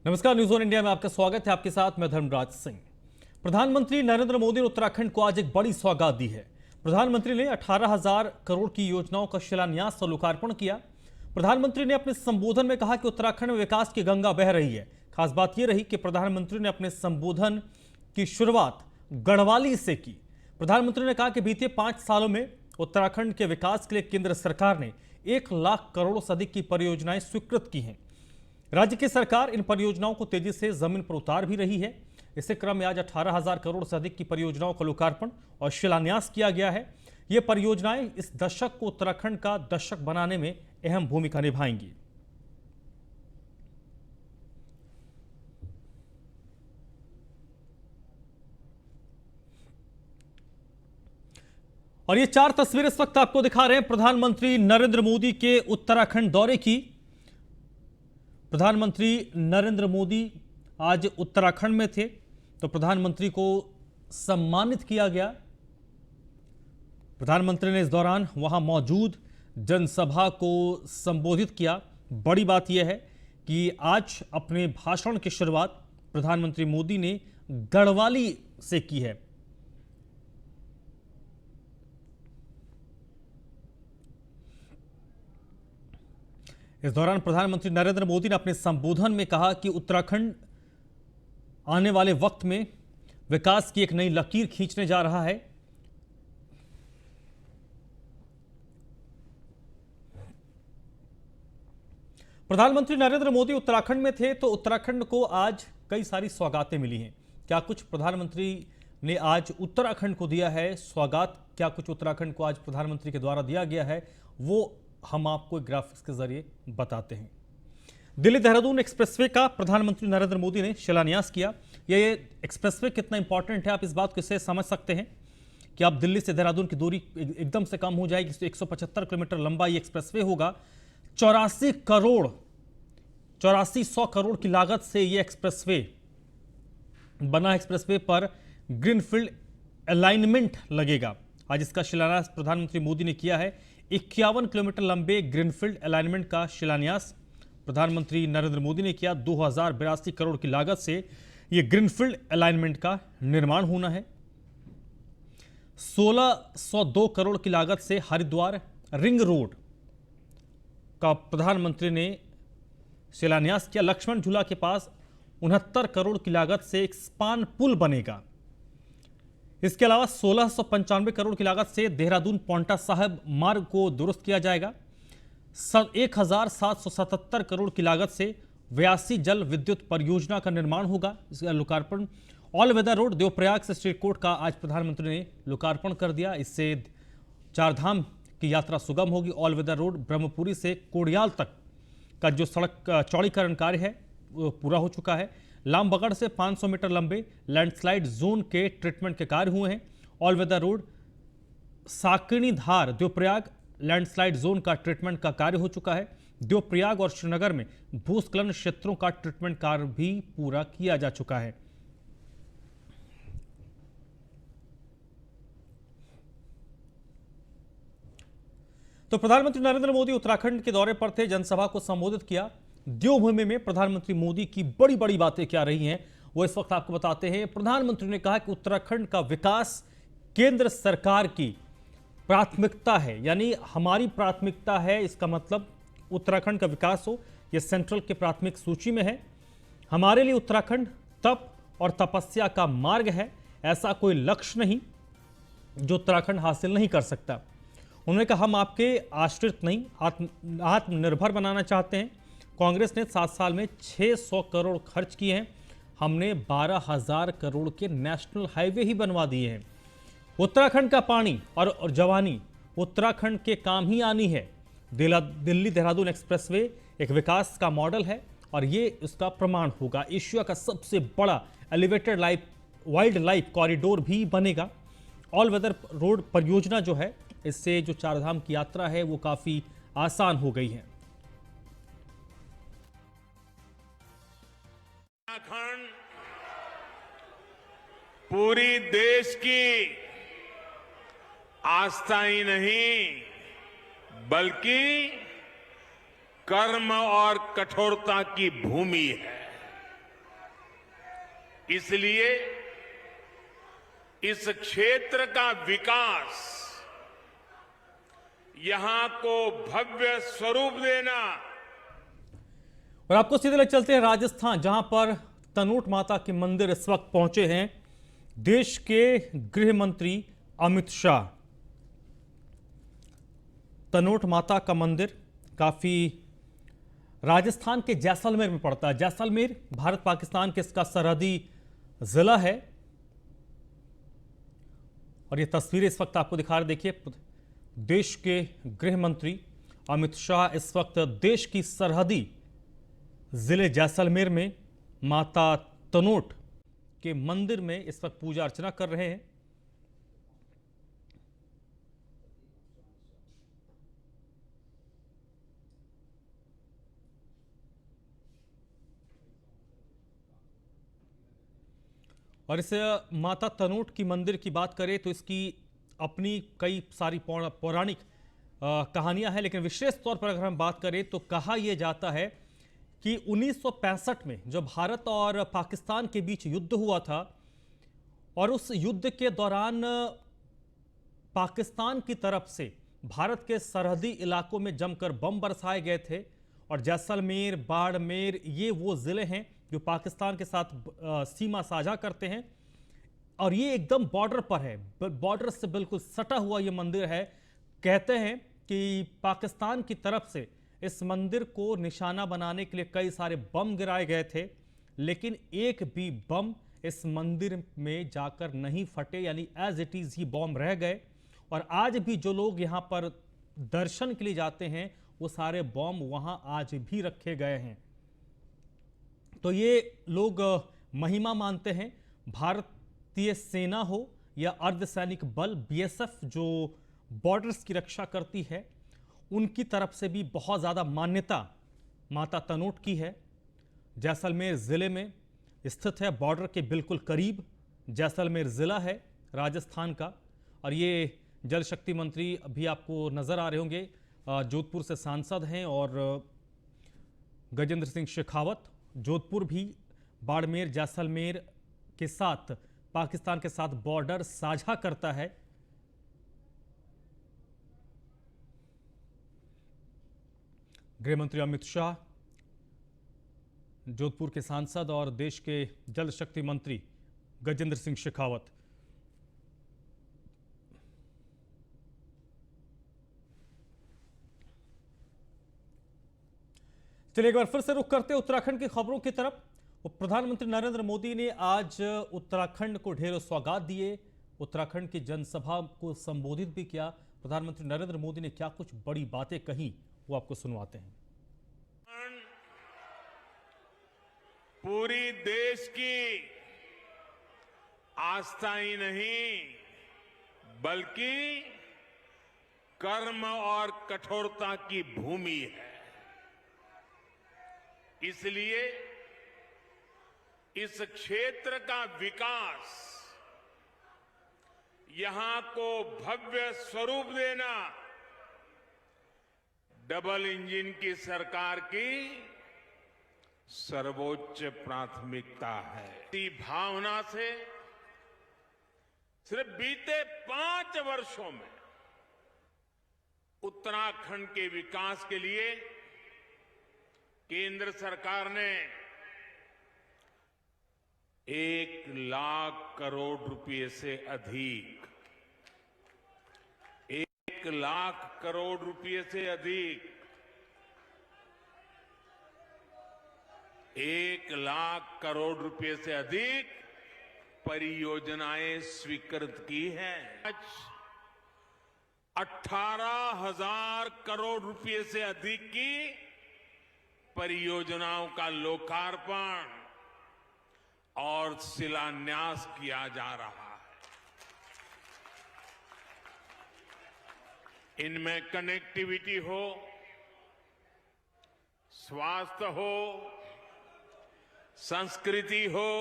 नमस्कार, news on India में आपका स्वागत है। आपके साथ मैं धर्मराज सिंह। प्रधानमंत्री नरेंद्र मोदी ने उत्तराखंड को आज एक बड़ी सौगात दी है। प्रधानमंत्री ने 18,000 करोड़ की योजनाओं का शिलान्यास और लोकार्पण किया। प्रधानमंत्री ने अपने संबोधन में कहा कि उत्तराखंड में विकास की गंगा बह रही है। खास बात यह रही कि प्रधानमंत्री ने अपने संबोधन की शुरुआत गढ़वाली से की। प्रधानमंत्री ने कहा कि बीते 5 सालों में उत्तराखंड के विकास के लिए केंद्र सरकार ने 1 लाख करोड़ से अधिक की परियोजनाएं स्वीकृत की हैं। राज्य की सरकार इन परियोजनाओं को तेजी से जमीन पर उतार भी रही है। इसी क्रम में आज 18,000 करोड़ से अधिक की परियोजनाओं का लोकार्पण और शिलान्यास किया गया है। ये परियोजनाएं इस दशक को उत्तराखंड का दशक बनाने में अहम भूमिका निभाएंगी। और ये 4 तस्वीरें इस वक्त आपको दिखा रहे हैं प्रधानमंत्री नरेंद्र मोदी के उत्तराखंड दौरे की। प्रधानमंत्री नरेंद्र मोदी आज उत्तराखंड में थे तो प्रधानमंत्री को सम्मानित किया गया। प्रधानमंत्री ने इस दौरान वहां मौजूद जनसभा को संबोधित किया। बड़ी बात यह है कि आज अपने भाषण की शुरुआत प्रधानमंत्री मोदी ने गढ़वाली से की है। इस दौरान प्रधानमंत्री नरेंद्र मोदी ने अपने संबोधन में कहा कि उत्तराखंड आने वाले वक्त में विकास की एक नई लकीर खींचने जा रहा है। प्रधानमंत्री नरेंद्र मोदी उत्तराखंड में थे तो उत्तराखंड को आज कई सारी सौगातें मिली हैं। क्या कुछ प्रधानमंत्री ने आज उत्तराखंड को दिया है सौगात, क्या कुछ उत्तराखंड को आज प्रधानमंत्री के द्वारा दिया गया है, वो हम आपको ग्राफिक्स के जरिए बताते हैं। दिल्ली देहरादून एक्सप्रेसवे का प्रधानमंत्री नरेंद्र मोदी ने शिलान्यास किया। ये एक्सप्रेसवे कितना इंपॉर्टेंट है आप इस बात को इससे समझ सकते हैं कि आप दिल्ली से देहरादून की दूरी एकदम से कम हो जाएगी। 175 किलोमीटर लंबा ये एक्सप्रेसवे होगा। 8400 करोड़ की लागत से ये एक्सप्रेसवे बना। एक्सप्रेसवे पर ग्रीनफील्ड अलाइनमेंट लगेगा। आज इसका शिलान्यास प्रधानमंत्री मोदी ने किया है। 51 किलोमीटर लंबे ग्रीनफील्ड अलाइनमेंट का शिलान्यास प्रधानमंत्री नरेंद्र मोदी ने किया। 2082 करोड़ की लागत से यह ग्रीनफील्ड अलाइनमेंट का निर्माण होना है। 1602 करोड़ की लागत से हरिद्वार रिंग रोड का प्रधानमंत्री ने शिलान्यास किया। लक्ष्मण झूला के पास 69 करोड़ की लागत से एक स्पान पुल बनेगा। इसके अलावा 1695 करोड़ की लागत से देहरादून पांवटा साहिब मार्ग को दुरुस्त किया जाएगा। 1777 करोड़ की लागत से 82 जल विद्युत परियोजना का निर्माण होगा। इसका लोकार्पण। ऑल वेदर रोड देवप्रयाग से श्रीकोट का आज प्रधानमंत्री ने लोकार्पण कर दिया। इससे चारधाम की यात्रा सुगम होगी। ऑल वेदर रोड ब्रह्मपुरी से कोड़ियाल तक का जो सड़क चौड़ीकरण कार्य है वो पूरा हो चुका है। लामबगड़ से 500 मीटर लंबे लैंडस्लाइड जोन के ट्रीटमेंट के कार्य हुए हैं। ऑल वेदर रोड साकिनी धार देवप्रयाग लैंडस्लाइड जोन का ट्रीटमेंट का कार्य हो चुका है। देवप्रयाग और श्रीनगर में भूस्खलन क्षेत्रों का ट्रीटमेंट कार्य भी पूरा किया जा चुका है। तो प्रधानमंत्री नरेंद्र मोदी उत्तराखंड के दौरे पर थे, जनसभा को संबोधित किया। देवभूमि में प्रधानमंत्री मोदी की बड़ी बड़ी बातें क्या रही हैं वो इस वक्त आपको बताते हैं। प्रधानमंत्री ने कहा कि उत्तराखंड का विकास केंद्र सरकार की प्राथमिकता है, यानी हमारी प्राथमिकता है। इसका मतलब उत्तराखंड का विकास हो, यह सेंट्रल के प्राथमिक सूची में है। हमारे लिए उत्तराखंड तप और तपस्या का मार्ग है। ऐसा कोई लक्ष्य नहीं जो उत्तराखंड हासिल नहीं कर सकता। उन्होंने कहा हम आपके आश्रित नहीं आत्मनिर्भर बनाना चाहते हैं। कांग्रेस ने 7 साल में 600 करोड़ खर्च किए हैं। हमने 12,000 करोड़ के नेशनल हाईवे ही बनवा दिए हैं। उत्तराखंड का पानी और जवानी उत्तराखंड के काम ही आनी है। दिल्ली देहरादून एक्सप्रेसवे एक विकास का मॉडल है और ये इसका प्रमाण होगा। एशिया का सबसे बड़ा एलिवेटेड वाइल्ड लाइफ कॉरिडोर भी बनेगा। ऑल वेदर रोड परियोजना जो है, इससे जो चारधाम की यात्रा है वो काफी आसान हो गई है। उत्तराखंड पूरी देश की आस्था ही नहीं बल्कि कर्म और कठोरता की भूमि है। इसलिए इस क्षेत्र का विकास, यहां को भव्य स्वरूप देना। और आपको सीधे ले चलते हैं राजस्थान, जहां पर तनोट माता के मंदिर इस वक्त पहुंचे हैं देश के गृह मंत्री अमित शाह। तनोट माता का मंदिर काफी राजस्थान के जैसलमेर में पड़ता है। जैसलमेर भारत पाकिस्तान के इसका सरहदी जिला है और ये तस्वीरें इस वक्त आपको दिखा रहे, देखिए देश के गृह मंत्री अमित शाह इस वक्त देश की सरहदी जिले जैसलमेर में माता तनोट के मंदिर में इस वक्त पूजा अर्चना कर रहे हैं। और इस माता तनोट की मंदिर की बात करें तो इसकी अपनी कई सारी पौराणिक कहानियां हैं, लेकिन विशेष तौर पर अगर हम बात करें तो कहा यह जाता है कि 1965 में जब भारत और पाकिस्तान के बीच युद्ध हुआ था और उस युद्ध के दौरान पाकिस्तान की तरफ से भारत के सरहदी इलाकों में जमकर बम बरसाए गए थे। और जैसलमेर, बाड़मेर ये वो जिले हैं जो पाकिस्तान के साथ सीमा साझा करते हैं और ये एकदम बॉर्डर पर है, बॉर्डर से बिल्कुल सटा हुआ ये मंदिर है। कहते हैं कि पाकिस्तान की तरफ से इस मंदिर को निशाना बनाने के लिए कई सारे बम गिराए गए थे, लेकिन एक भी बम इस मंदिर में जाकर नहीं फटे, यानी एज इट इज ही बम रह गए। और आज भी जो लोग यहाँ पर दर्शन के लिए जाते हैं वो सारे बम वहाँ आज भी रखे गए हैं। तो ये लोग महिमा मानते हैं भारतीय सेना हो या अर्धसैनिक बल बीएसएफ जो बॉर्डर्स की रक्षा करती है, उनकी तरफ से भी बहुत ज़्यादा मान्यता माता तनोट की है। जैसलमेर ज़िले में स्थित है, बॉर्डर के बिल्कुल करीब जैसलमेर ज़िला है राजस्थान का। और ये जल शक्ति मंत्री अभी आपको नज़र आ रहे होंगे, जोधपुर से सांसद हैं, और गजेंद्र सिंह शेखावत। जोधपुर भी बाड़मेर, जैसलमेर के साथ पाकिस्तान के साथ बॉर्डर साझा करता है। गृह मंत्री अमित शाह, जोधपुर के सांसद और देश के जल शक्ति मंत्री गजेंद्र सिंह शेखावत। चलिए एक बार फिर से रुख करते हैं उत्तराखंड की खबरों की तरफ। प्रधानमंत्री नरेंद्र मोदी ने आज उत्तराखंड को ढेरों सौगात दिए, उत्तराखंड की जनसभा को संबोधित भी किया। प्रधानमंत्री नरेंद्र मोदी ने क्या कुछ बड़ी बातें कही वो आपको सुनवाते हैं। पूरी देश की आस्था ही नहीं बल्कि कर्म और कठोरता की भूमि है। इसलिए इस क्षेत्र का विकास, यहां को भव्य स्वरूप देना डबल इंजन की सरकार की सर्वोच्च प्राथमिकता है। इसी भावना से सिर्फ बीते 5 वर्षों में उत्तराखंड के विकास के लिए केंद्र सरकार ने 1 लाख करोड़ रुपए से अधिक 1 लाख करोड़ रुपए से अधिक 1 लाख करोड़ रुपए से अधिक परियोजनाएं स्वीकृत की हैं। आज 18,000 करोड़ रुपए से अधिक की परियोजनाओं का लोकार्पण और शिलान्यास किया जा रहा है। इनमें कनेक्टिविटी हो, स्वास्थ्य हो, संस्कृति हो,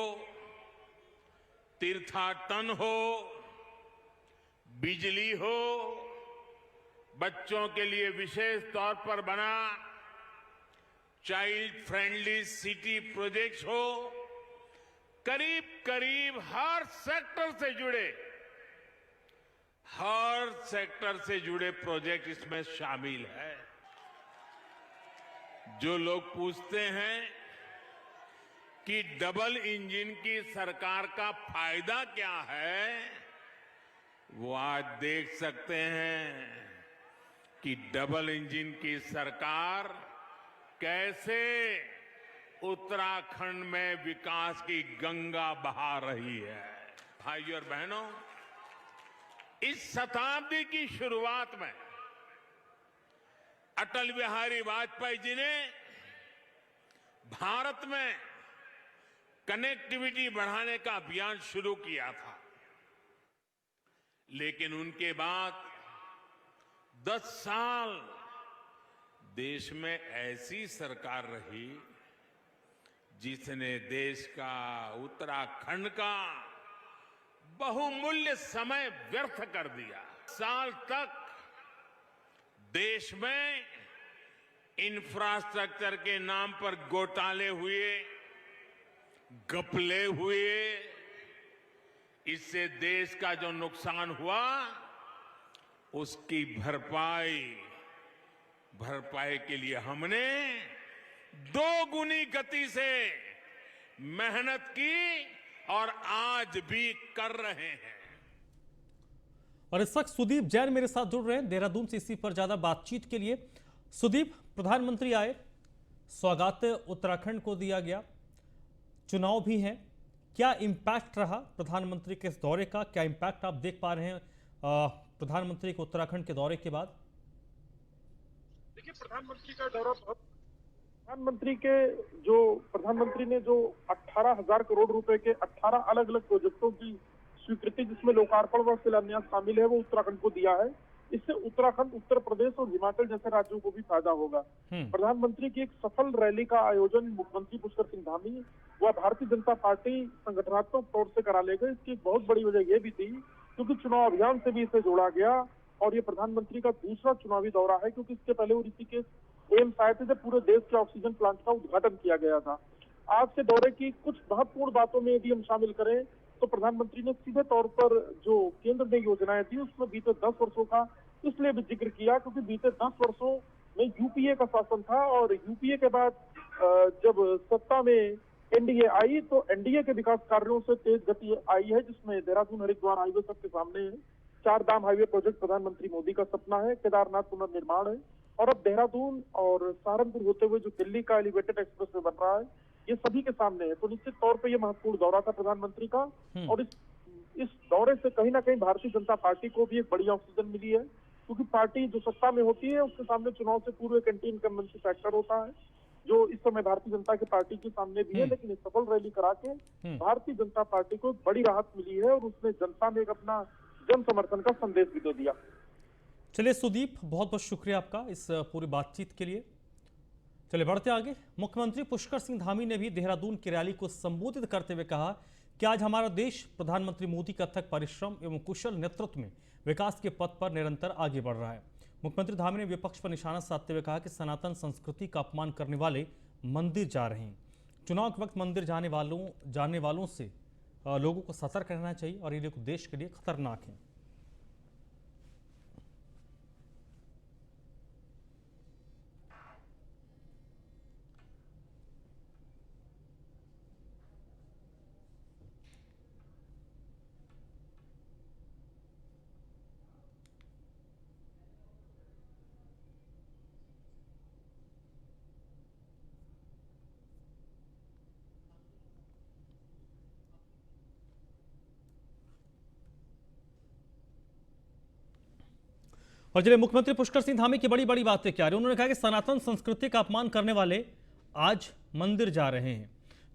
तीर्थाटन हो, बिजली हो, बच्चों के लिए विशेष तौर पर बना चाइल्ड फ्रेंडली सिटी प्रोजेक्ट्स हो, करीब करीब हर सेक्टर से जुड़े प्रोजेक्ट इसमें शामिल है। जो लोग पूछते हैं कि डबल इंजन की सरकार का फायदा क्या है, वो आज देख सकते हैं कि डबल इंजन की सरकार कैसे उत्तराखंड में विकास की गंगा बहा रही है। भाइयों और बहनों, इस शताब्दी की शुरुआत में अटल बिहारी वाजपेयी जी ने भारत में कनेक्टिविटी बढ़ाने का अभियान शुरू किया था, लेकिन उनके बाद 10 साल देश में ऐसी सरकार रही जिसने देश का, उत्तराखंड का बहुमूल्य समय व्यर्थ कर दिया। साल तक देश में इंफ्रास्ट्रक्चर के नाम पर घोटाले हुए, घपले हुए। इससे देश का जो नुकसान हुआ उसकी भरपाई के लिए हमने 2 गुनी गति से मेहनत की और आज भी कर रहे हैं। और इस वक्त सुदीप जैन मेरे साथ जुड़ रहे हैं देहरादून से इसी पर ज्यादा बातचीत के लिए। सुदीप, प्रधानमंत्री आए, सौगात उत्तराखंड को दिया गया, चुनाव भी हैं, क्या इंपैक्ट रहा प्रधानमंत्री के इस दौरे का? क्या इंपैक्ट आप देख पा रहे हैं प्रधानमंत्री के उत्तराखंड के दौरे के बाद? देखिए, प्रधानमंत्री का दौरा बहुत, प्रधानमंत्री ने जो 18,000 करोड़ रुपए के 18 अलग अलग प्रोजेक्टों की स्वीकृति, जिसमें लोकार्पण व शिलान्यास शामिल है, वो उत्तराखंड को दिया है। इससे उत्तराखंड, उत्तर प्रदेश और हिमाचल जैसे राज्यों को भी फायदा होगा। प्रधानमंत्री की एक सफल रैली का आयोजन मुख्यमंत्री पुष्कर सिंह धामी व भारतीय जनता पार्टी संगठनात्मक तौर से करा ले गए। इसकी एक बहुत बड़ी वजह यह भी थी क्योंकि चुनाव अभियान से भी इसे जोड़ा गया और ये प्रधानमंत्री का दूसरा चुनावी दौरा है, क्योंकि इसके पहले वो ऋषिकेश एम्स आए थे, पूरे देश के ऑक्सीजन प्लांट का उद्घाटन किया गया था। आज के दौरे की कुछ महत्वपूर्ण बातों में यदि हम शामिल करें तो प्रधानमंत्री ने सीधे तौर पर जो केंद्र ने योजनाएं दी उसमें बीते 10 वर्षों का इसलिए भी जिक्र किया क्योंकि बीते 10 वर्षों में यूपीए का शासन था और यूपीए के बाद जब सत्ता में एनडीए आई तो एनडीए के विकास कार्यों से तेज गति आई है, जिसमें देहरादून हरिद्वार हाईवे सबके सामने है, 4 धाम हाईवे प्रोजेक्ट प्रधानमंत्री मोदी का सपना है, केदारनाथ पुनर्निर्माण है और अब देहरादून और सहारनपुर होते हुए जो दिल्ली का एलिवेटेड एक्सप्रेस वे बन रहा है, ये सभी के सामने है। तो निश्चित तौर पे ये महत्वपूर्ण दौरा था प्रधानमंत्री का और इस दौरे से कहीं ना कहीं भारतीय जनता पार्टी को भी एक बड़ी ऑक्सीजन मिली है, क्योंकि पार्टी जो सत्ता में होती है उसके सामने चुनाव से पूर्व एक एंटी इनकम्बेंसी फैक्टर होता है, जो इस समय भारतीय जनता की पार्टी के सामने भी है। लेकिन इस सफल रैली करा के भारतीय जनता पार्टी को बड़ी राहत मिली है और उसने जनता में एक अपना जन समर्थन का संदेश भी दे दिया। चलिए सुदीप, बहुत बहुत शुक्रिया आपका इस पूरी बातचीत के लिए। चलिए बढ़ते आगे। मुख्यमंत्री पुष्कर सिंह धामी ने भी देहरादून की रैली को संबोधित करते हुए कहा कि आज हमारा देश प्रधानमंत्री मोदी के अथक परिश्रम एवं कुशल नेतृत्व में विकास के पथ पर निरंतर आगे बढ़ रहा है। मुख्यमंत्री धामी ने विपक्ष पर निशाना साधते हुए कहा कि सनातन संस्कृति का अपमान करने वाले मंदिर जा रहे हैं। चुनाव के वक्त मंदिर जाने वालों से लोगों को सतर्क रहना चाहिए और ये लोग देश के लिए खतरनाक हैं। और चलिए मुख्यमंत्री पुष्कर सिंह धामी की बड़ी बड़ी बातें क्या रही, उन्होंने कहा कि सनातन संस्कृति का अपमान करने वाले आज मंदिर जा रहे हैं।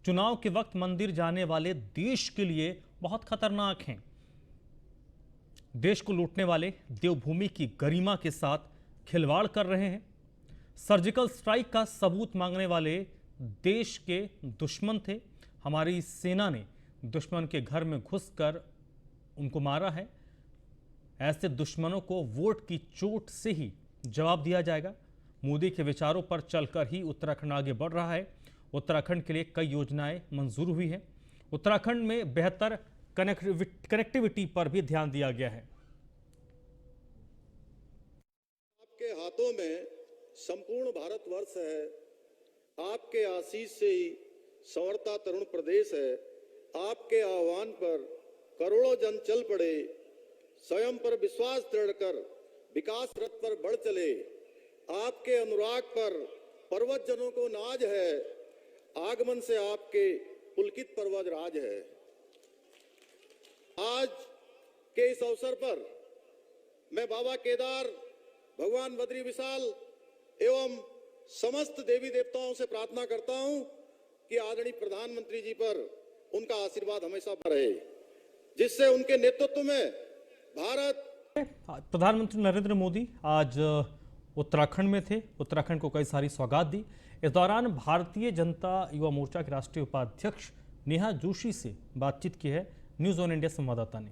चुनाव के वक्त मंदिर जाने वाले देश के लिए बहुत खतरनाक हैं। देश को लूटने वाले देवभूमि की गरिमा के साथ खिलवाड़ कर रहे हैं। सर्जिकल स्ट्राइक का सबूत मांगने वाले देश के दुश्मन थे। हमारी सेना ने दुश्मन के घर में घुसकर उनको मारा है। ऐसे दुश्मनों को वोट की चोट से ही जवाब दिया जाएगा। मोदी के विचारों पर चलकर ही उत्तराखंड आगे बढ़ रहा है। उत्तराखंड के लिए कई योजनाएं मंजूर हुई हैं। उत्तराखंड में बेहतर कनेक्टिविटी पर भी ध्यान दिया गया है। आपके हाथों में संपूर्ण भारतवर्ष है, आपके आशीष से ही संवरता तरुण प्रदेश है। आपके आह्वान पर करोड़ों जन चल पड़े, स्वयं पर विश्वास दृढ़ कर विकास रथ पर बढ़ चले। आपके अनुराग पर पर्वत जनों को नाज है, आगमन से आपके पुलकित पर्वत राज है। आज के इस अवसर पर मैं बाबा केदार, भगवान बद्री विशाल एवं समस्त देवी देवताओं से प्रार्थना करता हूं कि आदरणीय प्रधानमंत्री जी पर उनका आशीर्वाद हमेशा रहे, जिससे उनके नेतृत्व में भारत। प्रधानमंत्री नरेंद्र मोदी आज उत्तराखंड में थे, उत्तराखंड को कई सारी सौगात दी। इस दौरान भारतीय जनता युवा मोर्चा के राष्ट्रीय उपाध्यक्ष नेहा जोशी से बातचीत की है न्यूज़ ऑन इंडिया संवाददाता ने।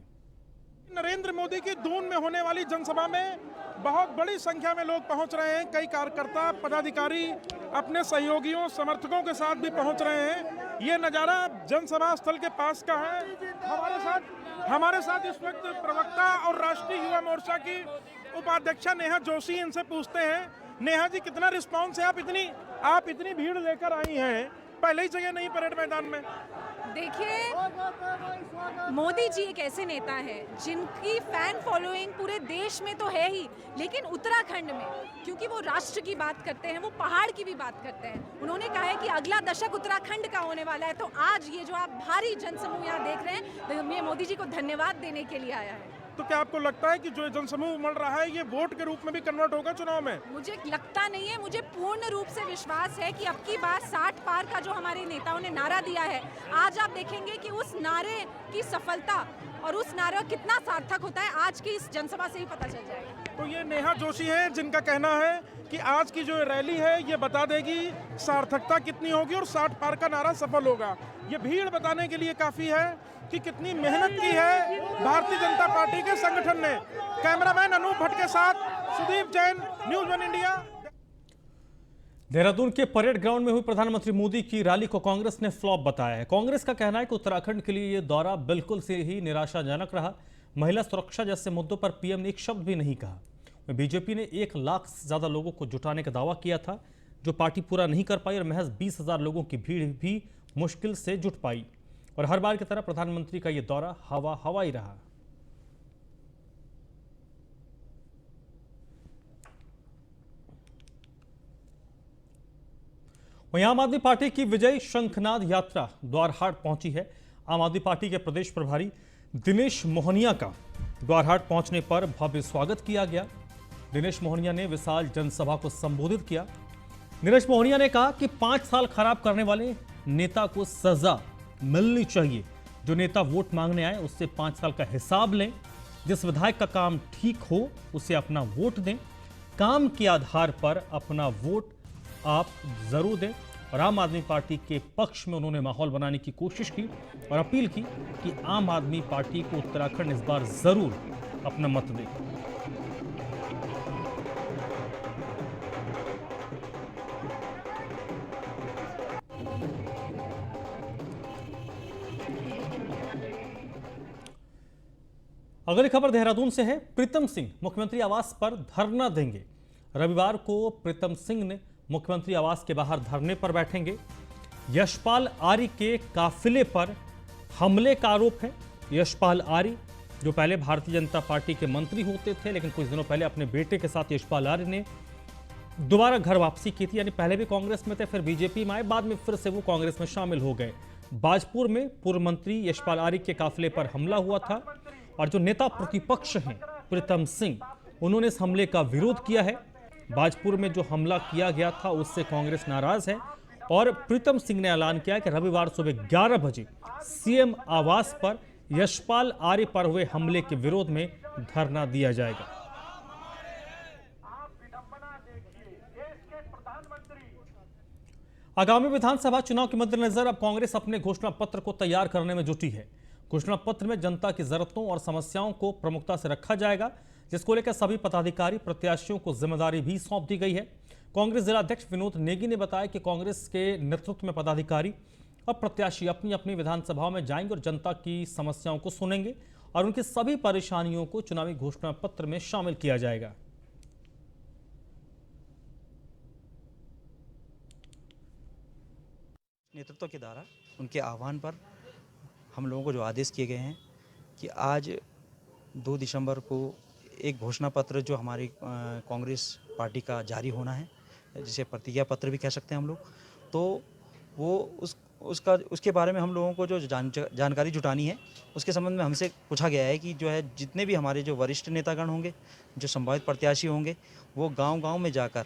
नरेंद्र मोदी की दून में होने वाली जनसभा में बहुत बड़ी संख्या में लोग पहुंच रहे हैं। कई कार्यकर्ता, पदाधिकारी अपने सहयोगियों, समर्थकों के साथ भी पहुंच रहे हैं। ये नज़ारा जनसभा स्थल के पास का है। हमारे साथ इस वक्त प्रवक्ता और राष्ट्रीय युवा मोर्चा की उपाध्यक्षा नेहा जोशी, इनसे पूछते हैं। नेहा जी, कितना रिस्पांस है? आप इतनी भीड़ लेकर आई हैं, पहले ही जगह नहीं परेड मैदान में। देखिए, मोदी जी एक ऐसे नेता हैं जिनकी फैन फॉलोइंग पूरे देश में तो है ही, लेकिन उत्तराखंड में, क्योंकि वो राष्ट्र की बात करते हैं, वो पहाड़ की भी बात करते हैं। उन्होंने कहा है कि अगला दशक उत्तराखंड का होने वाला है। तो आज ये जो आप भारी जनसमूह यहाँ देख रहे हैं, मैं मोदी जी को धन्यवाद देने के लिए आया है। तो क्या आपको लगता है कि जो जनसमूह उमड़ रहा है ये वोट के रूप में भी कन्वर्ट होगा चुनाव में? मुझे लगता नहीं है, मुझे पूर्ण रूप से विश्वास है कि अब की बार 60 पार का जो हमारे नेताओं ने नारा दिया है, आज आप देखेंगे कि उस नारे की सफलता और उस नारा कितना सार्थक होता है, आज की इस जनसभा से ही पता चल जाएगा। तो ये नेहा जोशी हैं जिनका कहना है कि आज की जो रैली है ये बता देगी सार्थकता कितनी होगी और 60 पार का नारा सफल होगा। ये भीड़ बताने के लिए काफी है कि कितनी मेहनत की है भारतीय जनता पार्टी के संगठन ने। कैमरामैन अनूप भट्ट के साथ Sudeep Jain, news one India. Dehradun के परेड ग्राउंड में हुई प्रधानमंत्री मोदी की रैली को कांग्रेस ने फ्लॉप बताया है। कांग्रेस का कहना है कि उत्तराखंड के लिए यह दौरा बिल्कुल से ही निराशाजनक रहा। महिला सुरक्षा जैसे मुद्दों पर पीएम ने एक शब्द भी नहीं कहा। बीजेपी ने 1 लाख से ज्यादा लोगों को जुटाने का दावा किया था, जो पार्टी पूरा नहीं कर पाई, और महज 20,000 लोगों की भीड़ भी मुश्किल से जुट पाई। और हर बार की तरह प्रधानमंत्री का यह दौरा हवा ही रहा। वहीं आम आदमी पार्टी की विजय शंखनाद यात्रा द्वारहाट पहुंची है। आम आदमी पार्टी के प्रदेश प्रभारी दिनेश मोहनिया का द्वारहाट पहुंचने पर भव्य स्वागत किया गया। दिनेश मोहनिया ने विशाल जनसभा को संबोधित किया। दिनेश मोहनिया ने कहा कि 5 साल खराब करने वाले नेता को सजा मिलनी चाहिए। जो नेता वोट मांगने आए उससे 5 साल का हिसाब लें। जिस विधायक का काम ठीक हो उसे अपना वोट दें। काम के आधार पर अपना वोट आप जरूर दें। और आम आदमी पार्टी के पक्ष में उन्होंने माहौल बनाने की कोशिश की और अपील की कि आम आदमी पार्टी को उत्तराखंड इस बार जरूर अपना मत दें। अगली खबर देहरादून से है। प्रीतम सिंह मुख्यमंत्री आवास पर धरना देंगे। रविवार को प्रीतम सिंह ने मुख्यमंत्री आवास के बाहर धरने पर बैठेंगे। यशपाल आर्य के काफिले पर हमले का आरोप है। यशपाल आर्य जो पहले भारतीय जनता पार्टी के मंत्री होते थे, लेकिन कुछ दिनों पहले अपने बेटे के साथ यशपाल आर्य ने दोबारा घर वापसी की थी। यानी पहले भी कांग्रेस में थे, फिर बीजेपी में आए, बाद में फिर से वो कांग्रेस में शामिल हो गए। बाजपुर में पूर्व मंत्री यशपाल आर्य के काफिले पर हमला हुआ था और जो नेता प्रतिपक्ष हैं प्रीतम सिंह, उन्होंने इस हमले का विरोध किया है। बाजपुर में जो हमला किया गया था उससे कांग्रेस नाराज है और प्रीतम सिंह ने ऐलान किया कि रविवार सुबह 11 बजे सीएम आवास पर यशपाल आर्य पर हुए हमले के विरोध में धरना दिया जाएगा। आगामी विधानसभा चुनाव के मद्देनजर अब कांग्रेस अपने घोषणा पत्र को तैयार करने में जुटी है। घोषणा पत्र में जनता की जरूरतों और समस्याओं को प्रमुखता से रखा जाएगा, जिसको लेकर सभी पदाधिकारी प्रत्याशियों को जिम्मेदारी भी सौंप दी गई है। कांग्रेस जिला अध्यक्ष विनोद नेगी ने बताया कि कांग्रेस के नेतृत्व में पदाधिकारी अब प्रत्याशी अपनी अपनी विधानसभाओं में जाएंगे और जनता की समस्याओं को सुनेंगे और उनकी सभी परेशानियों को चुनावी घोषणा पत्र में शामिल किया जाएगा। नेतृत्व के द्वारा उनके आह्वान पर हम लोगों को जो आदेश किए गए हैं कि आज 2 दिसंबर को एक घोषणा पत्र जो हमारी कांग्रेस पार्टी का जारी होना है, जिसे प्रतिज्ञा पत्र भी कह सकते हैं हम लोग, तो वो उसके बारे में हम लोगों को जो जानकारी जुटानी है, उसके संबंध में हमसे पूछा गया है कि जो है जितने भी हमारे जो वरिष्ठ नेतागण होंगे, जो संभावित प्रत्याशी होंगे, वो गांव-गांव में जाकर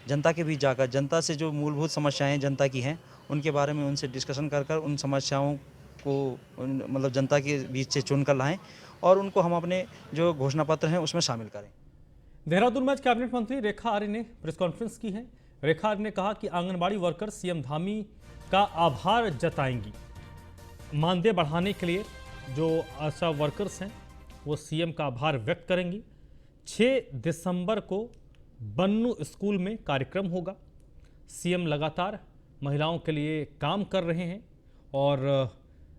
जनता के बीच जाकर जनता से जो मूलभूत समस्याएं जनता की हैं उनके बारे में उनसे डिस्कशन कर उन समस्याओं को मतलब जनता के बीच से चुनकर लाएं और उनको हम अपने जो घोषणा पत्र हैं उसमें शामिल करें। देहरादून में आज कैबिनेट मंत्री रेखा आर्य ने प्रेस कॉन्फ्रेंस की है। रेखा आर्य ने कहा कि आंगनबाड़ी वर्कर सीएम धामी का आभार जताएंगी। मानदेय बढ़ाने के लिए जो आशा वर्कर्स हैं वो सीएम का आभार व्यक्त करेंगी। 6 दिसंबर को बन्नू स्कूल में कार्यक्रम होगा। सीएम लगातार महिलाओं के लिए काम कर रहे हैं और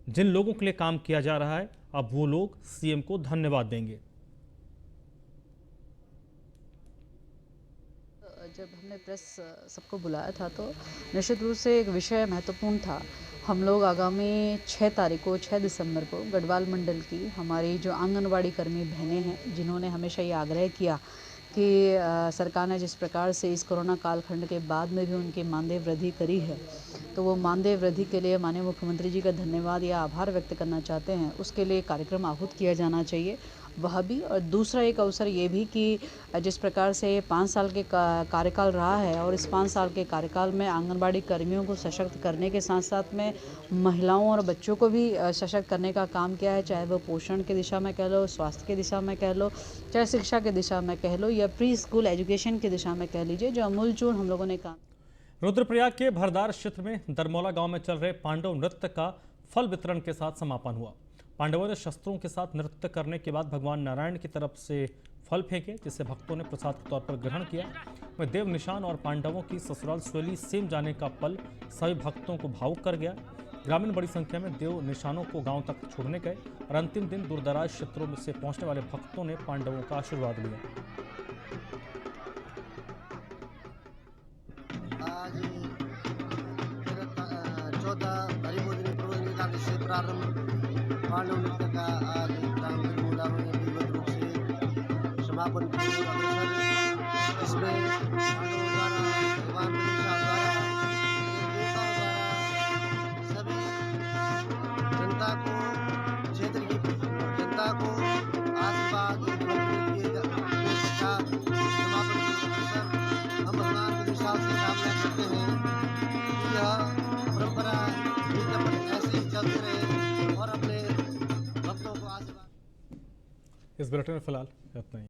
जिन लोगों के लिए काम किया जा रहा है अब वो लोग सीएम को धन्यवाद देंगे। जब हमने प्रेस सबको बुलाया था तो निश्चित रूप से एक विषय महत्वपूर्ण था। हम लोग आगामी 6 दिसंबर को गढ़वाल मंडल की हमारी जो आंगनवाड़ी कर्मी बहनें हैं, जिन्होंने हमेशा ये आग्रह किया कि सरकार ने जिस प्रकार से इस कोरोना कालखंड के बाद में भी उनकी मानदेय वृद्धि करी है, तो वो मानदेय वृद्धि के लिए माननीय मुख्यमंत्री जी का धन्यवाद या आभार व्यक्त करना चाहते हैं। उसके लिए कार्यक्रम आहूत किया जाना चाहिए, वह भी। और दूसरा एक अवसर ये भी कि जिस प्रकार से 5 साल के कार्यकाल रहा है और इस 5 साल के कार्यकाल में आंगनबाड़ी कर्मियों को सशक्त करने के साथ साथ में महिलाओं और बच्चों को भी सशक्त करने का काम किया है, चाहे वो पोषण की दिशा में कह लो, स्वास्थ्य की दिशा में कह लो, चाहे शिक्षा की दिशा में कह लो या प्री स्कूल एजुकेशन की दिशा में कह लीजिए, जो अमूलचूल हम लोगों ने काम। रुद्रप्रयाग के भरदार क्षेत्र में दरमौला गांव में चल रहे पांडव नृत्य का फल वितरण के साथ समापन हुआ। पांडवों ने शस्त्रों के साथ नृत्य करने के बाद भगवान नारायण की तरफ से फल फेंके, जिसे भक्तों ने प्रसाद के तौर पर ग्रहण किया। वह देव निशान और पांडवों की ससुराल स्वैली सेम जाने का पल सभी भक्तों को भावुक कर गया। ग्रामीण बड़ी संख्या में देव निशानों को गांव तक छोड़ने गए और अंतिम दिन दूरदराज क्षेत्रों में से पहुंचने वाले भक्तों ने पांडवों का आशीर्वाद लिया। आज 14 से प्रारंभ पांडव नृत्य का आज मूला में विधिवत रूप से समापन इसमें पांडवों द्वारा भगवान द्वारा सभी जनता को क्षेत्र की जनता को आशीर्वाद समापन हम भगवान के विशाल से कामना करते हैं कि यह परंपरा ऐसे ही चलती रहे और अपने भक्तों को आशीर्वाद। इस बुलेटिन में फिलहाल इतना ही।